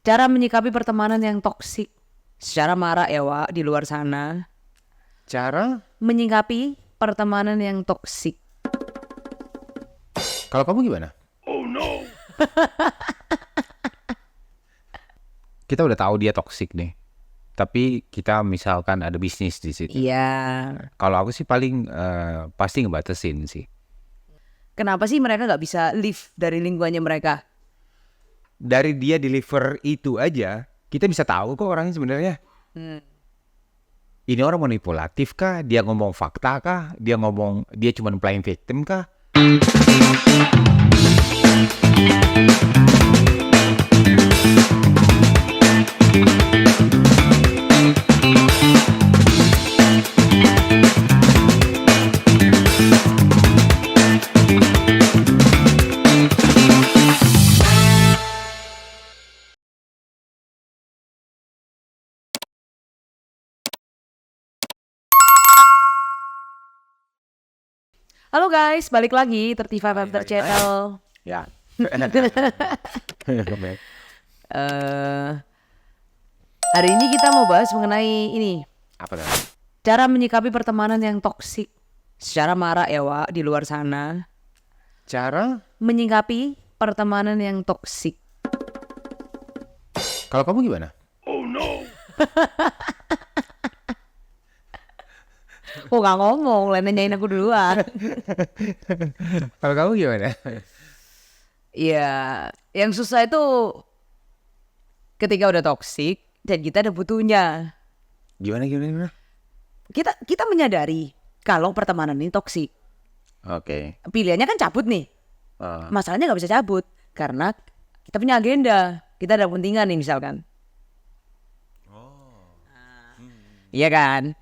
Cara menyikapi pertemanan yang toksik secara marak ya Wak di luar sana. Cara? Menyikapi pertemanan yang toksik. Kalau kamu gimana? Kita udah tahu dia toksik nih. Tapi kita misalkan ada bisnis di situ. Iya. Kalau aku sih paling pasti ngebatasin sih. Kenapa sih mereka nggak bisa leave dari lingkungannya mereka? Dari dia deliver itu aja, kita bisa tahu kok orangnya sebenarnya. Ini orang manipulatif kah? Dia ngomong fakta kah? Dia cuma playing victim kah? Halo guys, balik lagi 35 After hai. Channel. Ya. Hari ini kita mau bahas mengenai ini, Apa tuh? cara menyikapi pertemanan yang toksik secara marak ya Wak di luar sana. Cara? Menyikapi pertemanan yang toksik. Kalau kamu gimana? Kok gak ngomong, lah nanyain aku duluan. Kalau kamu gimana? Ya, yang susah itu ketika udah toksik dan kita ada butuhnya. Gimana? Kita menyadari kalau pertemanan ini toksik. Oke. Pilihannya kan cabut nih. Masalahnya nggak bisa cabut karena kita punya agenda, kita ada kepentingan nih misalkan. Iya kan?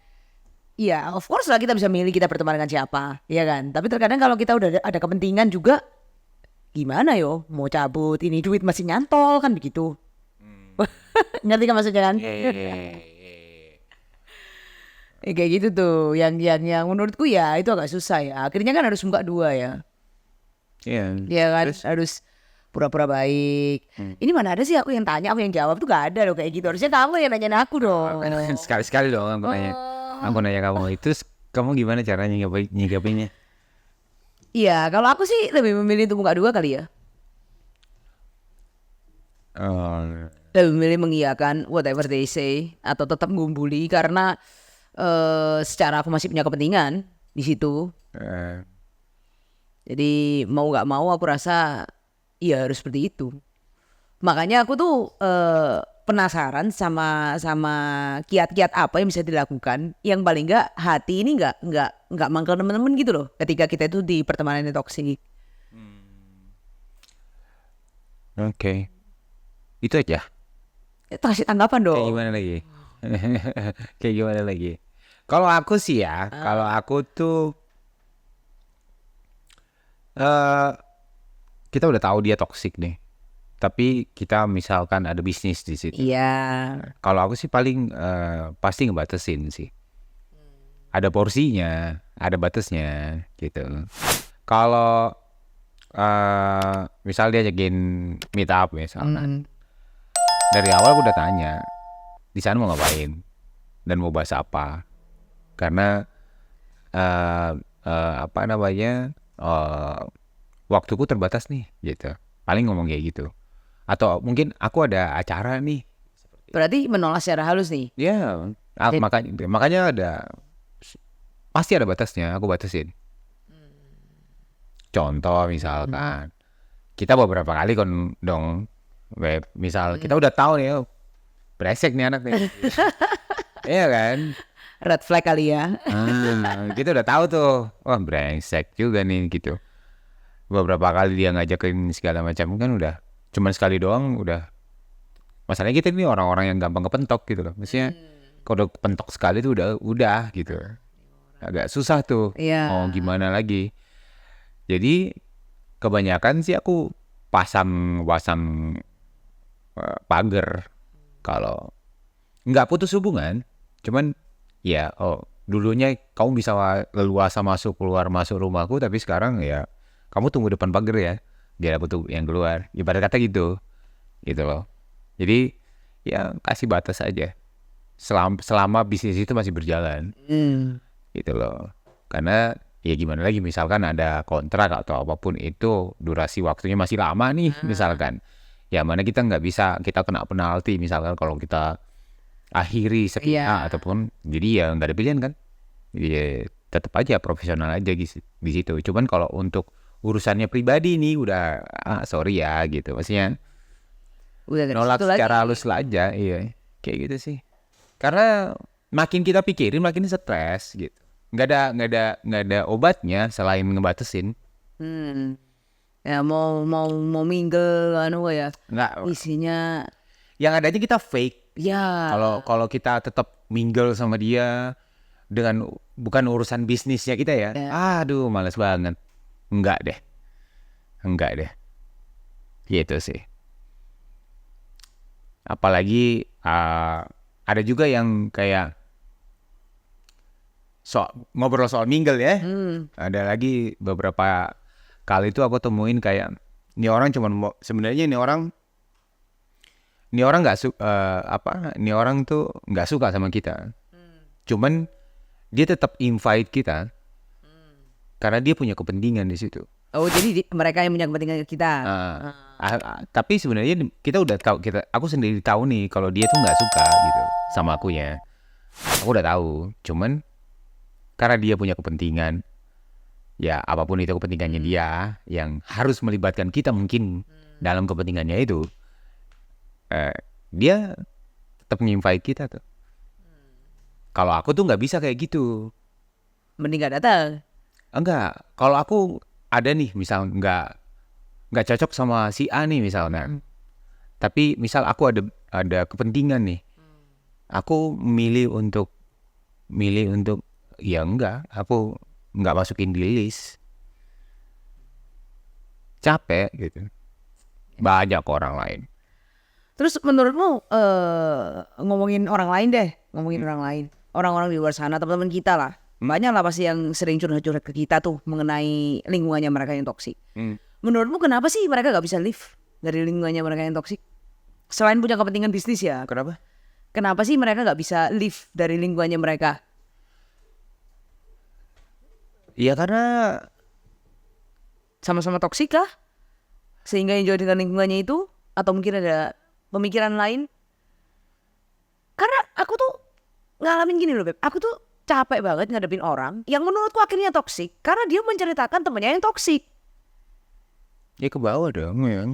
Iya, of course lah kita bisa milih kita berteman dengan siapa, iya kan? Tapi terkadang kalau kita udah ada kepentingan juga, gimana yo? Mau cabut, ini duit masih nyantol kan begitu. Ngerti kan maksudnya kan? Kayak gitu tuh, yang menurutku ya itu agak susah ya. Akhirnya kan harus buka dua ya. Iya. Iya kan, harus pura-pura baik. Ini mana ada sih aku yang tanya, aku yang jawab tuh gak ada loh kayak gitu. Harusnya kamu yang nanyain aku dong. Sekali-sekali dong aku nanya. Aku nanya kamu. Terus kamu gimana caranya nyikapinnya? Iya, kalau aku sih lebih memilih untuk buka dua kali ya. Lebih memilih mengiyakan whatever they say atau tetap ngumpuli karena secara aku masih punya kepentingan di situ. Jadi mau nggak mau aku rasa iya harus seperti itu. Makanya aku tuh penasaran sama kiat-kiat apa yang bisa dilakukan yang paling nggak hati ini nggak mangkal temen-temen gitu loh ketika kita itu di pertemanan yang toksik. Oke. Itu aja. Kasih tanggapan dong. Kayak gimana lagi? Kayak gimana lagi? Kalau aku sih ya, kalau aku tuh kita udah tahu dia toksik nih. Tapi kita misalkan ada bisnis di situ. Iya. Kalau aku sih paling pasti ngebatasin sih. Ada porsinya, ada batasnya gitu. Kalau misal dia ajakin meet up misalkan. Dari awal aku udah tanya, di sana mau ngapain dan mau bahas apa. Karena apa namanya, waktuku terbatas nih gitu. Paling ngomong kayak gitu. Atau mungkin aku ada acara nih. Berarti menolak secara halus nih. Ya, makanya pasti ada batasnya, aku batasin. Contoh misalkan, kita beberapa kali dong, misal kita udah tahu nih, brengsek nih anak nih. Iya kan? Red flag kali ya. Kita udah tahu tuh, wah brengsek juga nih gitu. Beberapa kali dia ngajakin segala macam kan udah, cuman sekali doang udah. Masalahnya kita ini orang-orang yang gampang kepentok gitu loh. Maksudnya kalau udah kepentok sekali tuh udah gitu. Agak susah tuh. Iya. Mau gimana lagi. Jadi kebanyakan sih aku pasang pagar kalau nggak putus hubungan. Cuman ya dulunya kamu bisa leluasa keluar masuk rumahku, tapi sekarang ya kamu tunggu depan pagar ya. Biar aku tuh yang keluar. Ibarat kata gitu loh. Jadi ya kasih batas aja. Selama bisnis itu masih berjalan. Gitu loh. Karena ya gimana lagi, misalkan ada kontrak atau apapun itu durasi waktunya masih lama nih misalkan. Ya mana kita nggak bisa, kita kena penalti misalkan kalau kita akhiri sepihak ataupun, jadi ya nggak ada pilihan kan. Jadi ya tetap aja profesional aja di situ. Cuman kalau untuk urusannya pribadi nih udah sorry ya gitu. Maksudnya Udah dari nolak situ secara lagi. halus lah aja, iya. Kayak gitu sih. Karena makin kita pikirin makin stres gitu. Nggak ada obatnya selain ngebatasin. Ya mau mingle ya. Nggak, Isinya yang ada aja kita fake. ya. Kalau kita tetap mingle sama dia dengan bukan urusan bisnisnya kita ya. Aduh, males banget. Enggak deh. Gitu sih. Apalagi ada juga yang kayak ngobrol soal mingle ya. Ada lagi beberapa kali itu aku temuin kayak ini orang sebenarnya ini orang ini orang tuh nggak suka sama kita. Cuman dia tetap invite kita karena dia punya kepentingan di situ. Oh, jadi mereka yang punya kepentingan ke kita. Tapi sebenarnya kita udah tahu, aku sendiri tahu nih kalau dia tuh nggak suka gitu sama aku ya. Aku udah tahu. Cuman karena dia punya kepentingan, ya apapun itu kepentingannya dia yang harus melibatkan kita mungkin dalam kepentingannya itu, dia tetap nge-invite kita tuh. Kalau aku tuh nggak bisa kayak gitu. Mending gak datang. Enggak. Kalau aku ada nih misal nggak cocok sama si A nih misalnya. Tapi misal aku ada kepentingan nih. Aku milih untuk ya enggak, aku nggak masukin di list. Capek gitu. Banyak orang lain. Terus menurutmu ngomongin orang lain deh, orang lain. Orang-orang di luar sana, teman-teman kita lah. Banyak lah pasti yang sering curhat-curhat ke kita tuh mengenai lingkungannya mereka yang toksik. Menurutmu kenapa sih mereka gak bisa live dari lingkungannya mereka yang toksik? Selain punya kepentingan bisnis ya. Kenapa? Kenapa sih mereka gak bisa live dari lingkungannya mereka? Ya karena Sama-sama toksik kah? Sehingga enjoy dengan lingkungannya itu? Atau mungkin ada pemikiran lain? Karena aku tuh ngalamin gini loh Beb. Aku tuh capek banget ngadepin orang yang menurutku akhirnya toksik. Karena dia menceritakan temannya yang toksik. ya ke bawah dong yang.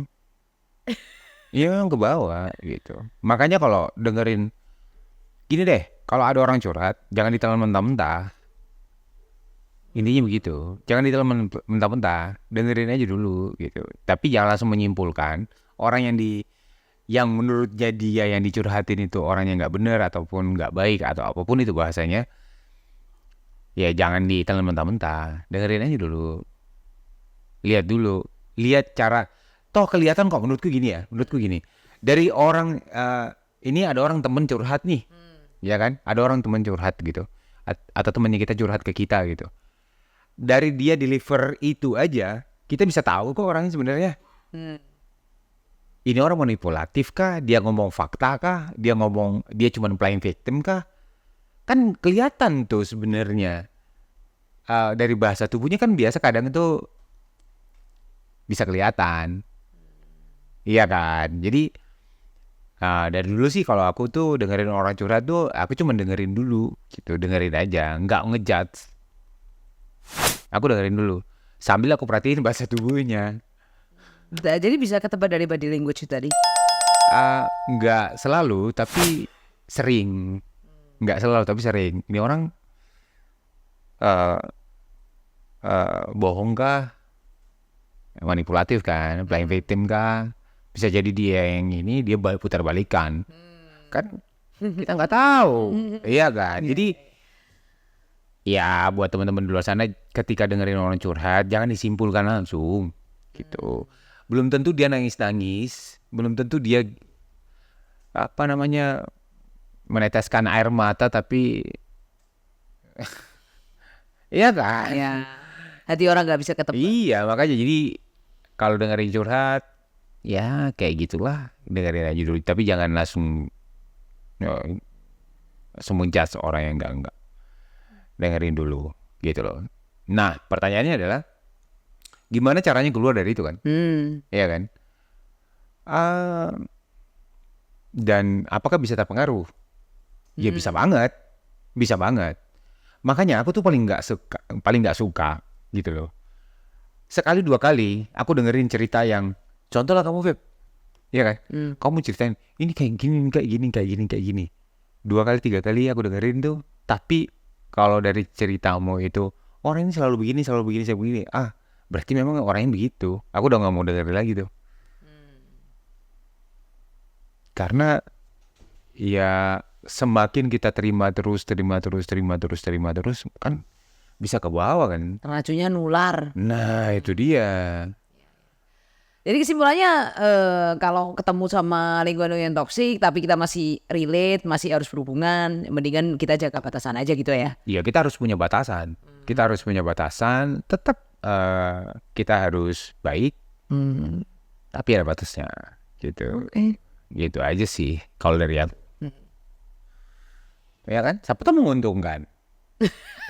Iya ke bawah gitu. Makanya kalau dengerin gini deh, kalau ada orang curhat jangan ditelan mentah-mentah. Intinya begitu. Jangan ditelan mentah-mentah, dengerin aja dulu gitu. Tapi jangan langsung menyimpulkan orang yang menurut dia yang dicurhatin itu orang yang nggak benar ataupun nggak baik atau apapun itu bahasanya. Ya jangan ditelan mentah-mentah, dengerin aja dulu. Lihat cara. Toh kelihatan kok menurutku gini. Dari orang ini ada orang temen curhat nih, ya kan? Ada orang temen curhat gitu, atau temennya kita curhat ke kita gitu. Dari dia deliver itu aja, kita bisa tahu kok orangnya sebenarnya. Ini orang manipulatif kah? Dia ngomong fakta kah? Dia cuma playing victim kah? Kan kelihatan tuh sebenarnya. Dari bahasa tubuhnya kan biasa kadang itu bisa kelihatan. Iya kan? Jadi dari dulu sih kalau aku tuh dengerin orang curhat tuh aku cuma dengerin dulu gitu, dengerin aja, nggak ngejudge. Aku dengerin dulu sambil aku perhatiin bahasa tubuhnya. Jadi bisa ketebak dari body language itu tadi. Nggak selalu tapi sering. Nggak selalu tapi sering. Ini orang bohong kah? Manipulatif kan? Playing victim kah? Bisa jadi dia yang ini, dia putar balikan. Kan kita nggak tahu. Iya kan? Jadi ya buat teman-teman di luar sana ketika dengerin orang curhat jangan disimpulkan langsung gitu. Belum tentu dia nangis-nangis, belum tentu dia meneteskan air mata, tapi iya kan? Ya, hati orang nggak bisa ketebak. Iya, makanya jadi kalau dengerin curhat ya kayak gitulah, dengerin aja dulu. Tapi jangan langsung menjudge orang yang enggak. Dengerin dulu gitu loh. Nah pertanyaannya adalah gimana caranya keluar dari itu kan? Iya kan? Dan apakah bisa terpengaruh? Ya bisa banget, bisa banget. Makanya aku tuh paling nggak suka gitu loh. Sekali dua kali aku dengerin cerita yang contoh lah kamu Feb, ya kan? Kamu ceritain ini kayak gini, kayak gini, kayak gini, kayak gini. 2 kali 3 kali aku dengerin tuh. Tapi kalau dari ceritamu itu orang ini selalu begini, selalu begini, selalu begini. Berarti memang orangnya begitu. Aku udah nggak mau dengerin lagi tuh. Karena ya semakin kita terima terus kan bisa ke bawah kan. Racunnya nular. Nah itu dia. Jadi kesimpulannya kalau ketemu sama lingkungan yang toksik tapi kita masih relate, masih harus berhubungan, mendingan kita jaga batasan aja gitu ya. Iya kita harus punya batasan. Kita harus punya batasan. Tetap kita harus baik, tapi ada batasnya gitu. Gitu aja sih kalau dari aku. Ya kan? Siapa tuh menguntungkan.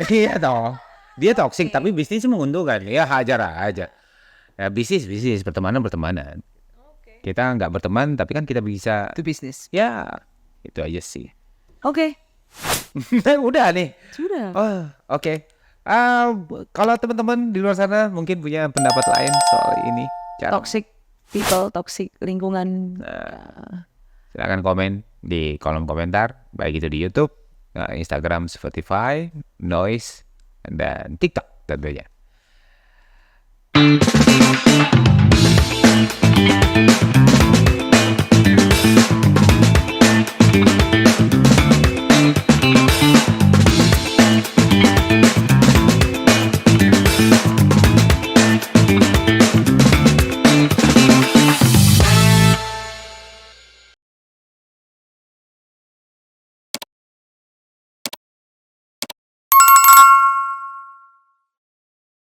Iya toh. Dia toksik tapi bisnis menguntungkan. Ya hajar aja. Ya, bisnis, pertemanan. Kita nggak berteman tapi kan kita bisa. Itu bisnis. Ya itu aja sih. Oke. Udah nih. Sudah. Oh, oke. Kalau teman-teman di luar sana mungkin punya pendapat lain soal ini. Toxic people, toxic lingkungan. Silakan komen di kolom komentar, baik itu di YouTube, Instagram, Spotify, Noise, dan TikTok tentunya.